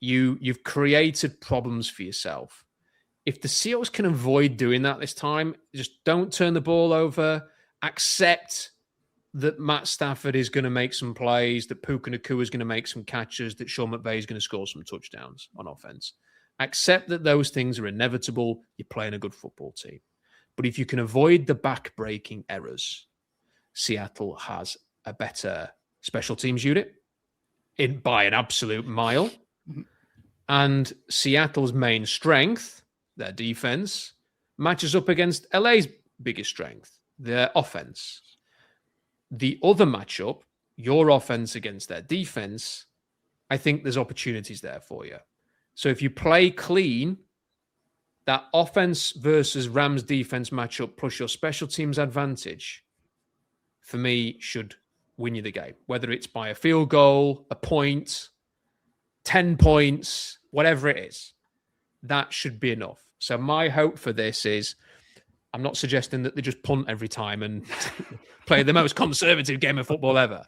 You've created problems for yourself. If the Seahawks can avoid doing that this time, just don't turn the ball over. Accept that Matt Stafford is going to make some plays, that Puka Nacua is going to make some catches, that Sean McVay is going to score some touchdowns on offense. Accept that those things are inevitable. You're playing a good football team. But if you can avoid the back-breaking errors, Seattle has a better special teams unit by an absolute mile. And Seattle's main strength, their defense, matches up against LA's biggest strength, their offense. The other matchup, your offense against their defense, I think there's opportunities there for you. So if you play clean, that offense versus Rams defense matchup plus your special teams advantage, for me, should win you the game. Whether it's by a field goal, a point, 10 points, whatever it is, that should be enough. So my hope for this is, I'm not suggesting that they just punt every time and play the most conservative game of football ever,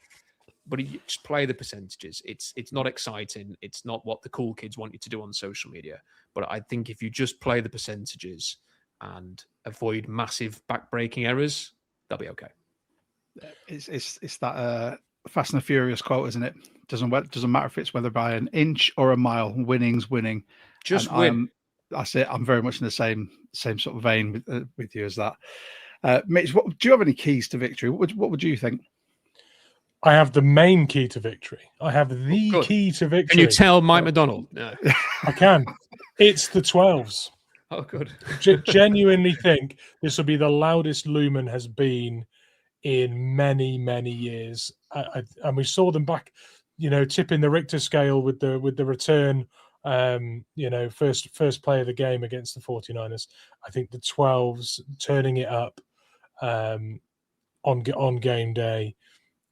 but you just play the percentages. It's not exciting. It's not what the cool kids want you to do on social media. But I think if you just play the percentages and avoid massive back-breaking errors, they'll be okay. It's that Fast and the Furious quote, isn't it? Doesn't matter if it's whether by an inch or a mile. Winning's winning. Just win. That's it. I'm very much in the same sort of vein with you as that. Mitch, do you have any keys to victory? What would you think? I have the main key to victory. I have the key to victory. Can you tell Mike McDonald? No. I can. It's the 12s. Oh, good. Genuinely think this will be the loudest Lumen has been in many, many years. And we saw them back, tipping the Richter scale with the return, first play of the game against the 49ers. I think the 12s turning it up on game day,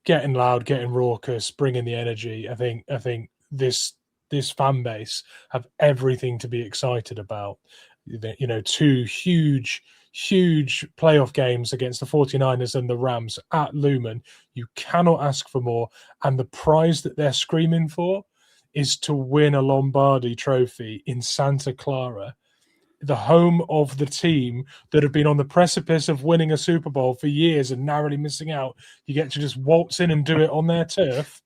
getting loud, getting raucous, bringing the energy. I think this fan base have everything to be excited about. 2 huge playoff games against the 49ers and the Rams at Lumen. You cannot ask for more. And the prize that they're screaming for is to win a Lombardi trophy in Santa Clara, the home of the team that have been on the precipice of winning a Super Bowl for years and narrowly missing out. You get to just waltz in and do it on their turf.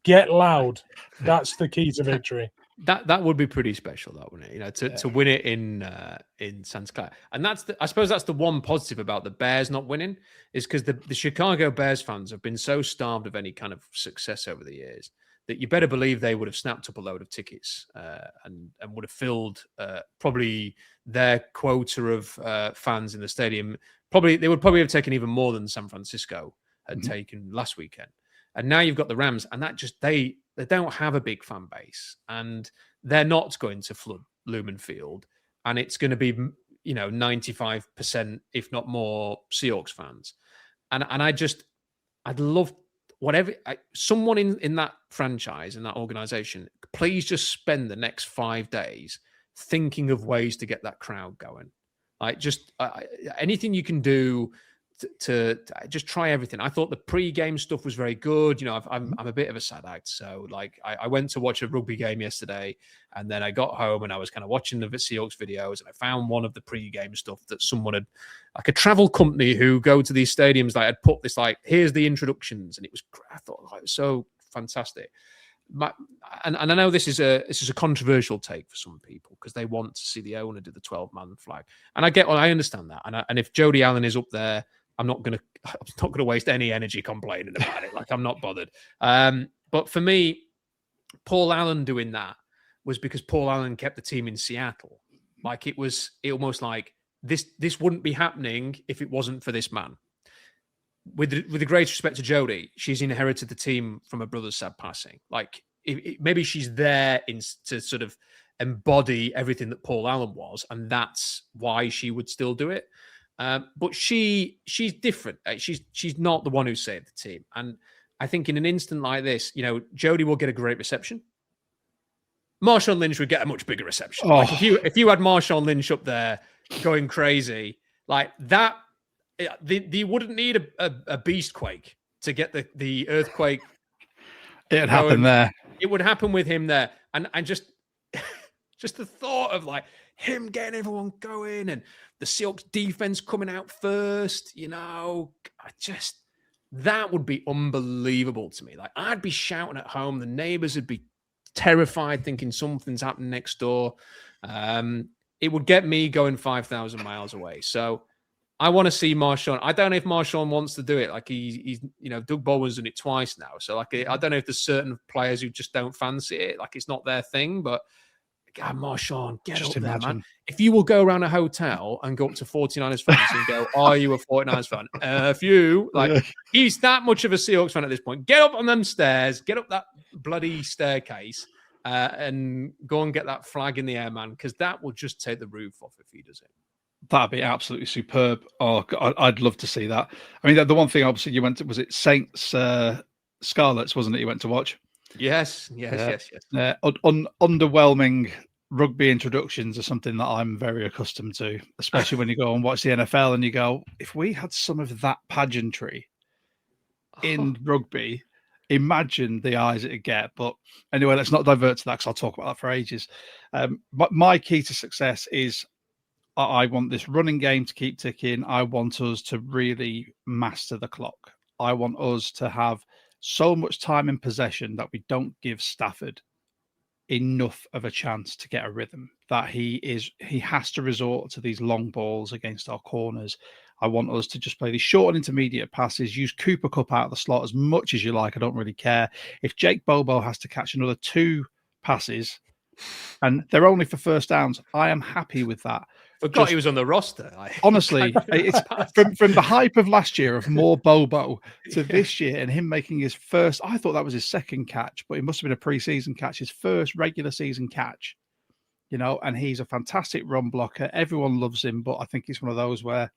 Get loud. That's the key to victory. That would be pretty special, that wouldn't it? To win it in Santa Clara. And I suppose that's the one positive about the Bears not winning, is because the Chicago Bears fans have been so starved of any kind of success over the years that you better believe they would have snapped up a load of tickets and would have filled probably their quota of fans in the stadium. They would probably have taken even more than San Francisco had taken last weekend. And now you've got the Rams, and that just they don't have a big fan base, and they're not going to flood Lumen Field, and it's going to be 95%, if not more, Seahawks fans. And I'd love someone in that franchise, in that organization, please just spend the next 5 days thinking of ways to get that crowd going. Like, just anything you can do to just try everything. I thought the pre-game stuff was very good. You know, I'm a bit of a sad act, so like I went to watch a rugby game yesterday, and then I got home and I was kind of watching the Seahawks videos, and I found one of the pre-game stuff that someone had, like a travel company who go to these stadiums, like had put this, like, here's the introductions, and it was, I thought, like, it was so fantastic. And I know this is a controversial take for some people because they want to see the owner do the 12-man flag, and I understand that. And if Jody Allen is up there, I'm not gonna waste any energy complaining about it. Like, I'm not bothered. But for me, Paul Allen doing that was because Paul Allen kept the team in Seattle. Like, it almost like this wouldn't be happening if it wasn't for this man. With the greatest respect to Jody, she's inherited the team from her brother's sad passing. Like, maybe she's there to sort of embody everything that Paul Allen was, and that's why she would still do it. But she's different. She's not the one who saved the team. And I think in an instant like this, you know, Jody will get a great reception. Marshawn Lynch would get a much bigger reception. Oh. Like, if you had Marshawn Lynch up there going crazy like that, you wouldn't need a beast quake to get the earthquake. It'd happen there. It would happen with him there. And just the thought of, like, him getting everyone going and the Seahawks defense coming out first, you know, that would be unbelievable to me. Like, I'd be shouting at home. The neighbors would be terrified, thinking something's happening next door. It would get me going 5,000 miles away. So I want to see Marshawn. I don't know if Marshawn wants to do it. Like, he's you know, Doug Baldwin's done it twice now. So, like, I don't know if there's certain players who just don't fancy it. Like, it's not their thing, but God, Marshawn, get just up there, man. If you will go around a hotel and go up to 49ers fans and go, are you a 49ers fan? If you, like, he's that much of a Seahawks fan at this point, get up on them stairs, get up that bloody staircase, and go and get that flag in the air, man, because that will just take the roof off if he does it. That'd be absolutely superb. Oh, I'd love to see that. I mean, the one thing, obviously, you went to, was it Saints Scarlets, wasn't it, you went to watch? Yes. Underwhelming rugby introductions are something that I'm very accustomed to, especially when you go and watch the NFL and you go, if we had some of that pageantry in rugby, imagine the eyes it'd get. But anyway, let's not divert to that because I'll talk about that for ages. But my key to success is I want this running game to keep ticking. I want us to really master the clock. I want us to have so much time in possession that we don't give Stafford enough of a chance to get a rhythm, that he has to resort to these long balls against our corners. I want us to just play these short and intermediate passes, use Cooper Kupp out of the slot as much as you like. I don't really care. If Jake Bobo has to catch another 2 passes and they're only for first downs, I am happy with that. Forgot he was on the roster. Honestly, it's from the hype of last year of more Bobo to this year and him making his first, I thought that was his second catch, but it must have been a preseason catch, his first regular season catch, you know, and he's a fantastic run blocker. Everyone loves him, but I think it's one of those where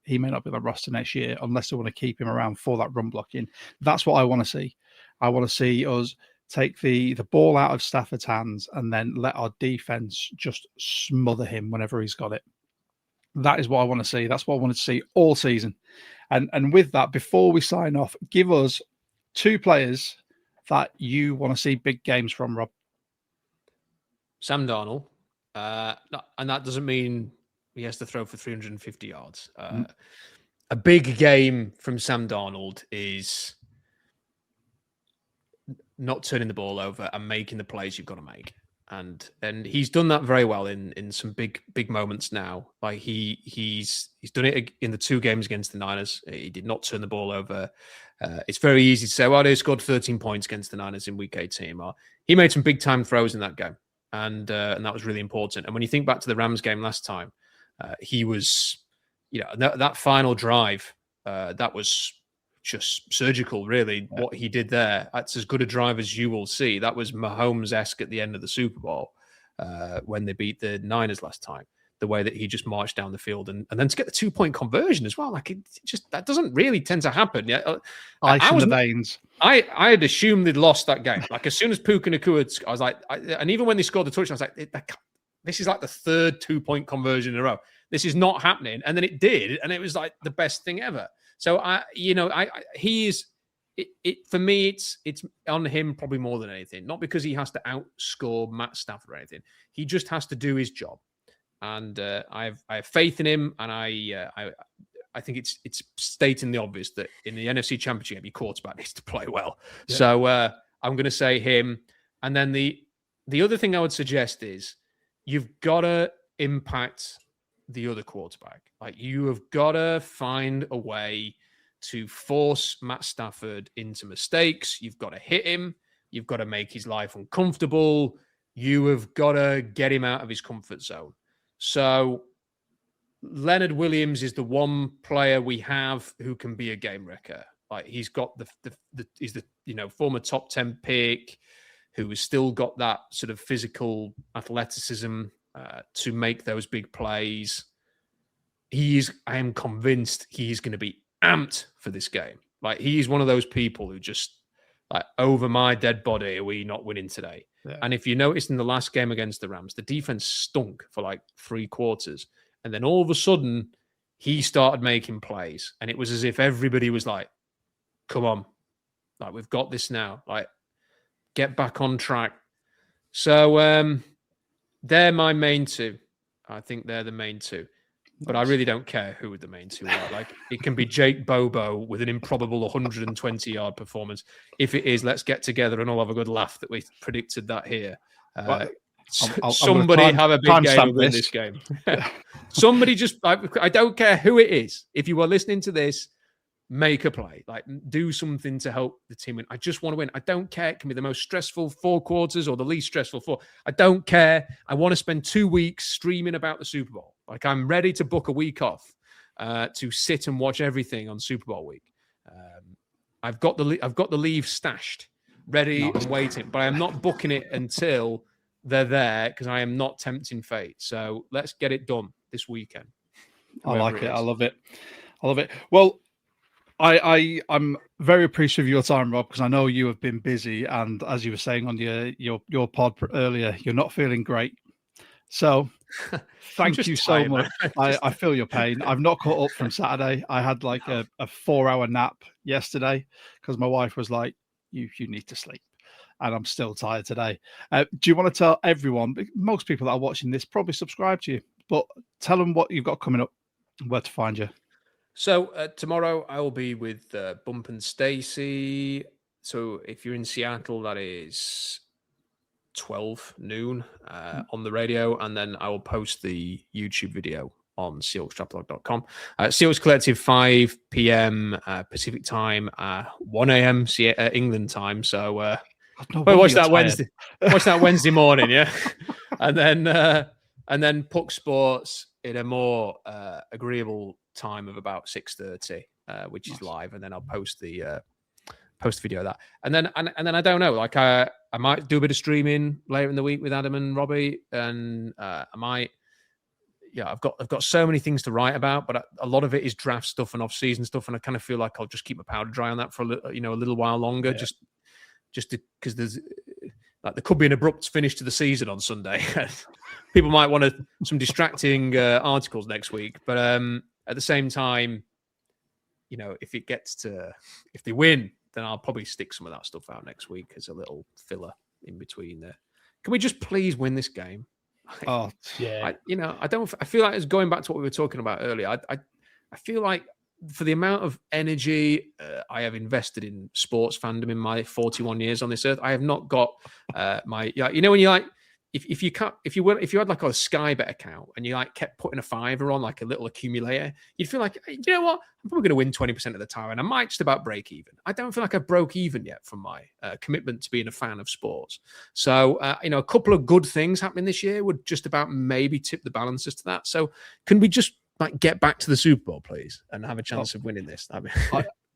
he may not be on the roster next year unless they want to keep him around for that run blocking. That's what I want to see. I want to see us take the ball out of Stafford's hands and then let our defense just smother him whenever he's got it. That is what I want to see. That's what I wanted to see all season. And with that, before we sign off, give us 2 players that you want to see big games from, Rob. Sam Darnold. And that doesn't mean he has to throw for 350 yards. A big game from Sam Darnold is not turning the ball over and making the plays you've got to make. And he's done that very well in some big moments now. Like he's done it in the 2 games against the Niners. He did not turn the ball over. It's very easy to say, well, they scored 13 points against the Niners in week 18. He made some big time throws in that game. And that was really important. And when you think back to the Rams game last time, he was, you know, that final drive, that was just surgical, really. Yeah. What he did there, that's as good a drive as you will see. That was Mahomes-esque at the end of the Super Bowl when they beat the Niners last time. The way that he just marched down the field and then to get the 2-point conversion as well. Like, that doesn't really tend to happen. Yeah, Ice in the veins. I had assumed they'd lost that game. Like, as soon as Puka Nacua, I was like, and even when they scored the touchdown, I was like, this is like the 3rd 2-point conversion in a row. this is not happening. And then it did. And it was like the best thing ever. So for me, it's on him probably more than anything. Not because he has to outscore Matt Stafford or anything. He just has to do his job. And I have faith in him. And I think it's stating the obvious that in the NFC Championship, your quarterback needs to play well. Yeah. So I'm going to say him. And then the other thing I would suggest is you've got to impact the other quarterback. Like, you have got to find a way to force Matt Stafford into mistakes. You've got to hit him. You've got to make his life uncomfortable. You have got to get him out of his comfort zone. So Leonard Williams is the one player we have who can be a game wrecker. Like, he's got he's the former top 10 pick who has still got that sort of physical athleticism to make those big plays. I am convinced he's going to be amped for this game. Like, he's one of those people who just, like, over my dead body, are we not winning today? Yeah. And if you noticed in the last game against the Rams, the defense stunk for like 3 quarters. And then all of a sudden, he started making plays. And it was as if everybody was like, come on, like, we've got this now. Like, get back on track. So they're my main 2. I think they're the main 2. But I really don't care who the main 2 are. Like, it can be Jake Bobo with an improbable 120-yard performance. If it is, let's get together and all have a good laugh that we predicted that here. Somebody have a big game and win this game. Somebody just, I don't care who it is. If you are listening to this, make a play. Like, do something to help the team win. I just want to win. I don't care. It can be the most stressful 4 quarters or the least stressful 4. I don't care. I want to spend 2 weeks streaming about the Super Bowl. Like, I'm ready to book a week off to sit and watch everything on Super Bowl week. I've got the leave stashed, ready and waiting, but I am not booking it until they're there because I am not tempting fate. So let's get it done this weekend. I like it. I love it. Well, I'm very appreciative of your time, Rob, because I know you have been busy, and as you were saying on your pod earlier, you're not feeling great. So thank you so much. I feel your pain. I've not caught up from Saturday. I had like a 4-hour nap yesterday because my wife was like, you need to sleep. And I'm still tired today. Do you want to tell everyone, most people that are watching this probably subscribe to you, but tell them what you've got coming up, where to find you. So tomorrow I will be with Bump and Stacy. So if you're in Seattle, that is 12 noon on the radio. And then I will post the YouTube video on SeahawksTravelog.com. Seahawks Collective, 5 p.m. Pacific time, 1 a.m. England time. So watch that Wednesday. Watch that Wednesday morning, yeah. And then Puck Sports in a more agreeable time of about 6:30, which is live, and then I'll post the video of that. And then I don't know, like I might do a bit of streaming later in the week with Adam and Robbie, and I might. Yeah, I've got so many things to write about, but a lot of it is draft stuff and off-season stuff, and I kind of feel like I'll just keep my powder dry on that for a little while longer, just because there's like there could be an abrupt finish to the season on Sunday. People might want some distracting articles next week, but at the same time, if they win, then I'll probably stick some of that stuff out next week as a little filler in between there. Can we just please win this game? Oh, yeah. I feel like it's going back to what we were talking about earlier. I feel like for the amount of energy I have invested in sports fandom in my 41 years on this earth, I have not got when you like, if you had like a Sky Bet account and you like kept putting a $5 on like a little accumulator, you'd feel like, you know what, I'm probably going to win 20% of the time and I might just about break even. I don't feel like I broke even yet from my commitment to being a fan of sports. So, a couple of good things happening this year would just about maybe tip the balances to that. So can we just like get back to the Super Bowl, please, and have a chance of winning this?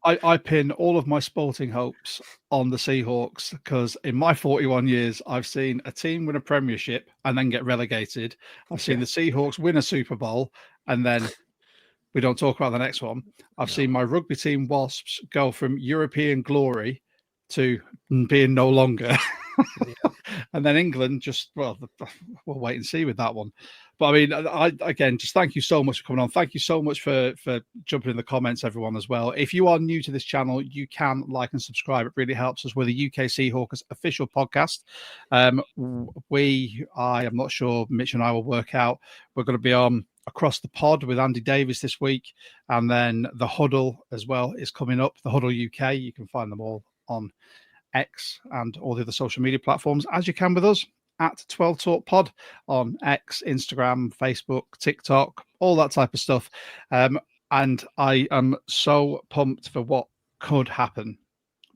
I pin all of my sporting hopes on the Seahawks because in my 41 years, I've seen a team win a premiership and then get relegated. I've seen the Seahawks win a Super Bowl and then we don't talk about the next one. I've seen my rugby team Wasps go from European glory to being no longer. And then England we'll wait and see with that one. But I mean, I again, just thank you so much for coming on. Thank you so much for jumping in the comments, everyone, as well. If you are new to this channel, you can like and subscribe. It really helps us. We're the UK Seahawkers official podcast. I am not sure, Mitch and I will work out. We're going to be on Across the Pod with Andy Davis this week. And then the Huddle as well is coming up. The Huddle UK, you can find them all on X and all the other social media platforms, as you can with us at 12 Talk Pod on X, Instagram, Facebook, TikTok, all that type of stuff. And I am so pumped for what could happen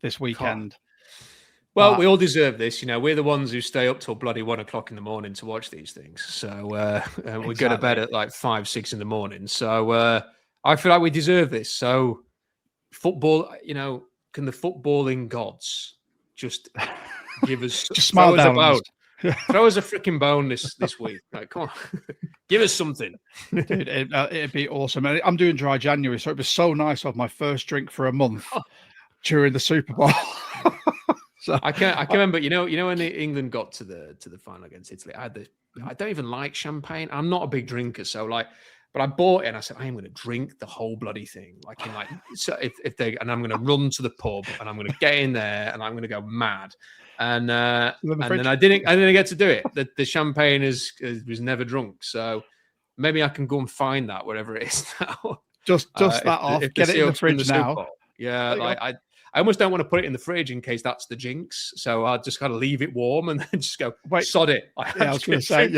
this weekend. Well, we all deserve this. You know, we're the ones who stay up till bloody 1 o'clock in the morning to watch these things. So we go to bed at like 5, 6 in the morning. So I feel like we deserve this. So football, you know, can the footballing gods just give us just smile down about? Throw us a freaking bone this week. Like, come on, give us something, dude. It'd be awesome. I'm doing dry January, so it was so nice to have my first drink for a month during the Super Bowl. So I can remember, you know when England got to the final against Italy, I don't even like champagne. I'm not a big drinker, so like, but I bought it and I said I am going to drink the whole bloody thing. Like in like, so if they and I'm going to run to the pub and I'm going to get in there and I'm going to go mad. And then I didn't get to do it. The champagne was never drunk, so maybe I can go and find that wherever it is now. Just that off. Get it in the fridge now. Yeah, like I almost don't want to put it in the fridge in case that's the jinx. So I just got to leave it warm and then just go, sod it. I was going to say,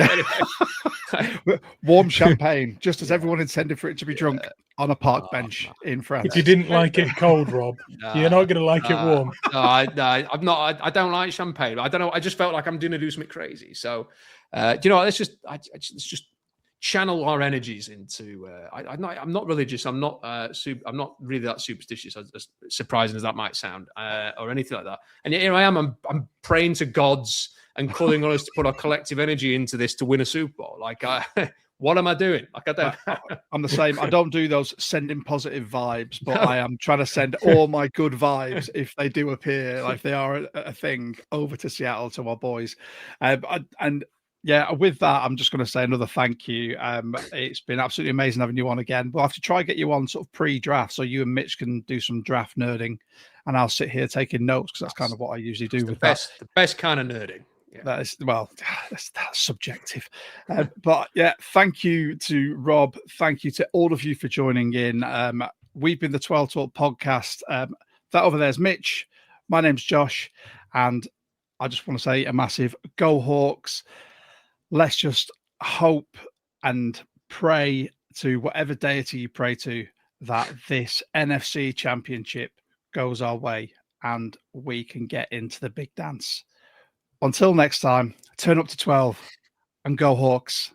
warm champagne, just as everyone intended for it to be drunk on a park bench in France. If you didn't like it cold, Rob, you're not going to like it warm. No, I'm not. I don't like champagne. I don't know. I just felt like I'm going to do something crazy. So, you know, let's just channel our energies into. I'm not religious. I'm not. I'm not really that superstitious, as surprising as that might sound, or anything like that. And here I am. I'm praying to gods and calling on us to put our collective energy into this to win a Super Bowl. Like, what am I doing? Like, I don't. I'm the same. I don't do those sending positive vibes, but I am trying to send all my good vibes, if they do appear, like if they are a thing, over to Seattle to our boys, and. Yeah, with that, I'm just going to say another thank you. It's been absolutely amazing having you on again. We'll have to try and get you on sort of pre-draft so you and Mitch can do some draft nerding, and I'll sit here taking notes because that's kind of what I usually do with that. The best kind of nerding. Yeah. That is, well, that's subjective. But yeah, thank you to Rob. Thank you to all of you for joining in. We've been the 12 Talk podcast. That over there is Mitch. My name's Josh. And I just want to say a massive go Hawks. Let's just hope and pray to whatever deity you pray to that this NFC Championship goes our way and we can get into the big dance. Until next time, turn up to 12 and go Hawks.